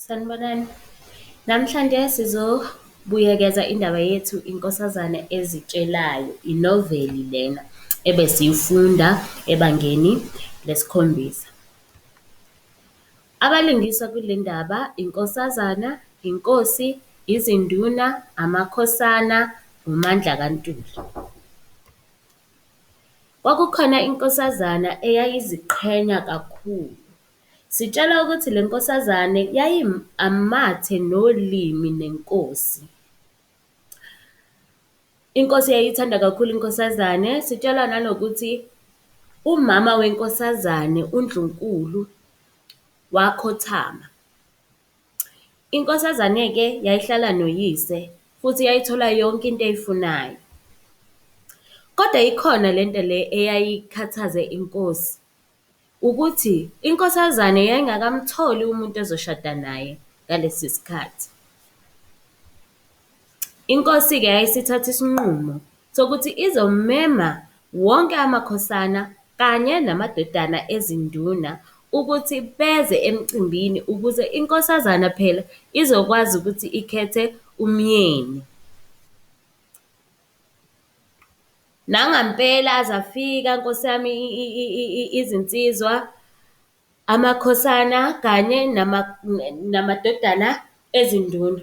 Sanibonani. Namhlanje sizobuyekeza indaba yethu Inkosazane ezitshelayo, inoveli lena ebesiyifunda ebangeni lesikhombisa. Abalingiswa kule ndaba inkosazana, inkosi, izinduna, amakhosana, uMandla kaNtuli. Kwakukhona inkosazana eyayiziqhenya kakhulu. Sitshela ukuthi le nkosazane amathe nolimi nenkosi. Inkosi yayithanda kakhulu inkosazane. Sitshela nanokuthi umama wenkosazane uNdlunkulu wakhothama. Inkosazane-ke yayihlala noyise futhi yayithola yonke into eyifunayo. Kodwa ikhona lento le eyayikhathaze inkosi ukuthi inkosazane yayingakamtholi umuntu ezoshada naye ngalesi sikhathi. Inkosi-ke yayisithatha isinqumo sokuthi izomema wonke amakhosana kanye namadodana ezinduna ukuthi beze emcimbini ukuze inkosazana phela izokwazi ukuthi ikhethe umyeni. Nangempela azafika Nkosi yami izinsizwa, amakhosana kanye namadodana ezinduna.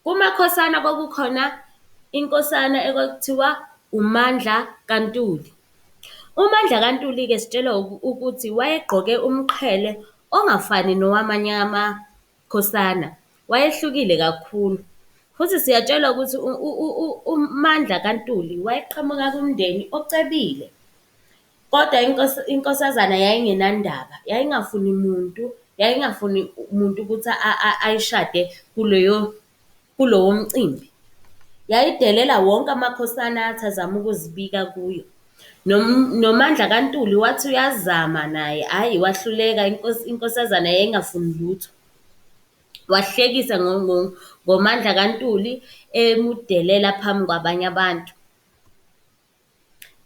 Kumakhosana kwakukhona inkosana ekwakuthiwa uMandla kaNtuli. UMandla kaNtuli-ke sitshelwa ukuthi wayegqoke umqhele ongafani nowamanye amakhosana, wayehlukile kakhulu. Futhi siyatshelwa ukuthi uMandla kaNtuli wayeqhamuka kumndeni ocebile. Kodwa inkosazana yayingenandaba, yayingafuni muntu ukuthi ayishade kulowo mcimbi. Yayidelela wonke amakhosana athi azama ukuzibika kuyo. NoMandla kaNtuli wathi uyazama naye, hhayi wahluleka, inkosazana yayingafuni lutho. Wahlekisa ngoMandla kaNtuli emudelela phambi kwabanye abantu.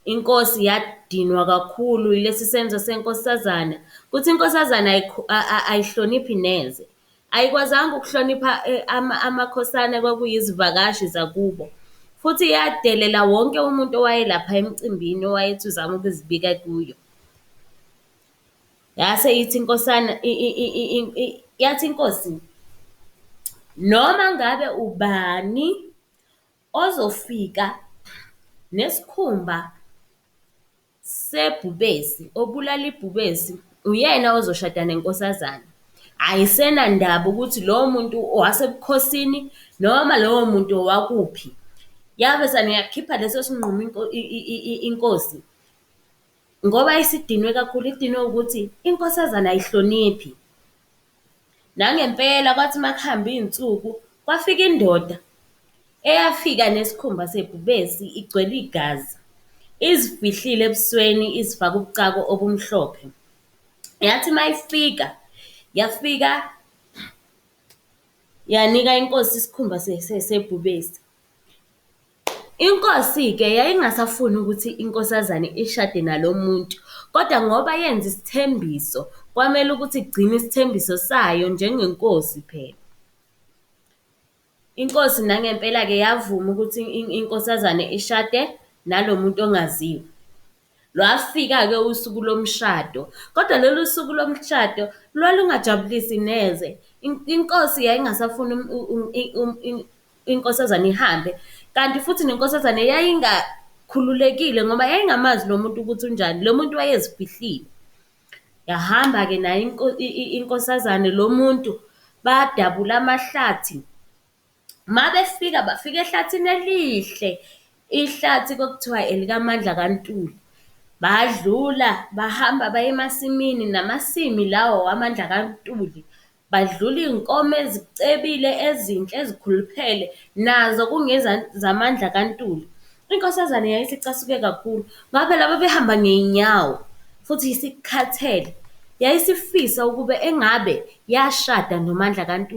Inkosi yadinwa kakhulu yilesi senzo senkosazana, kuthi inkosazana ayihloniphi neze. Ayikwazanga ukuhlonipha amakhosana kwakuyizivakashi zakubo. Futhi yadelela wonke umuntu owayelapha emcimbini owayethi uzama ukuzibika kuyo. Yase ithi yathi inkosi, noma ngabe ubani ozofika nesikhumba sebhubesi, obulala ibhubesi, uyena ozoshada nenkosazane. Ayisenandaba ukuthi lowo muntu owasebukhosini noma lowo muntu owakuphi. Yavesane yakhipha leso sinqumo inkosi ngoba isidinwe kakhulu, idinwe ukuthi inkosazana ayihloniphi. Nangempela kwathi makuhamba iy'nsuku kwafika indoda eyafika nesikhumba sebhubesi igcwele igazi, izifihlile ebusweni, izifake ubucako obumhlophe. Yathi yafika yanika inkosi isikhumba sebhubesi. Inkosi-ke yayingasafuni ukuthi inkosazane ishade nalo muntu, kodwa ngoba yenza isithembiso, kwamele ukuthi igcine isithembiso sayo njengenkosi phela. Inkosi nangempela-ke yavuma ukuthi inkosazane ishade nalo muntu ongaziwa. Lwafika-ke usuku lomshado, kodwa lolu suku lomshado lwalungajabulisi neze. Inkosi yayingasafuni inkosazane ihambe, kanti futhi nenkosazane yayingakhululekile ngoba yayingamazi lo muntu ukuthi unjani, lo muntu wayezifihlile. Yahamba-ke naye inkosazane lo muntu, badabula amahlathi. Mabefika bafika ehlathini elihle, ihlathi kwakuthiwa elikaMandla kaNtuli. Badlula bahamba baye emasimini, namasimi lawo waMandla kaNtuli. Badlula iy'nkomo ezicebile ezinhle ezikhuluphele nazo zaMandla kaNtuli. Inkosazane yayisicasuke kakhulu ngoba phela babehamba ngey'nyawo futhi isikhathele. Yayisifisa ukube engabe yashada noMandla kaNtuli.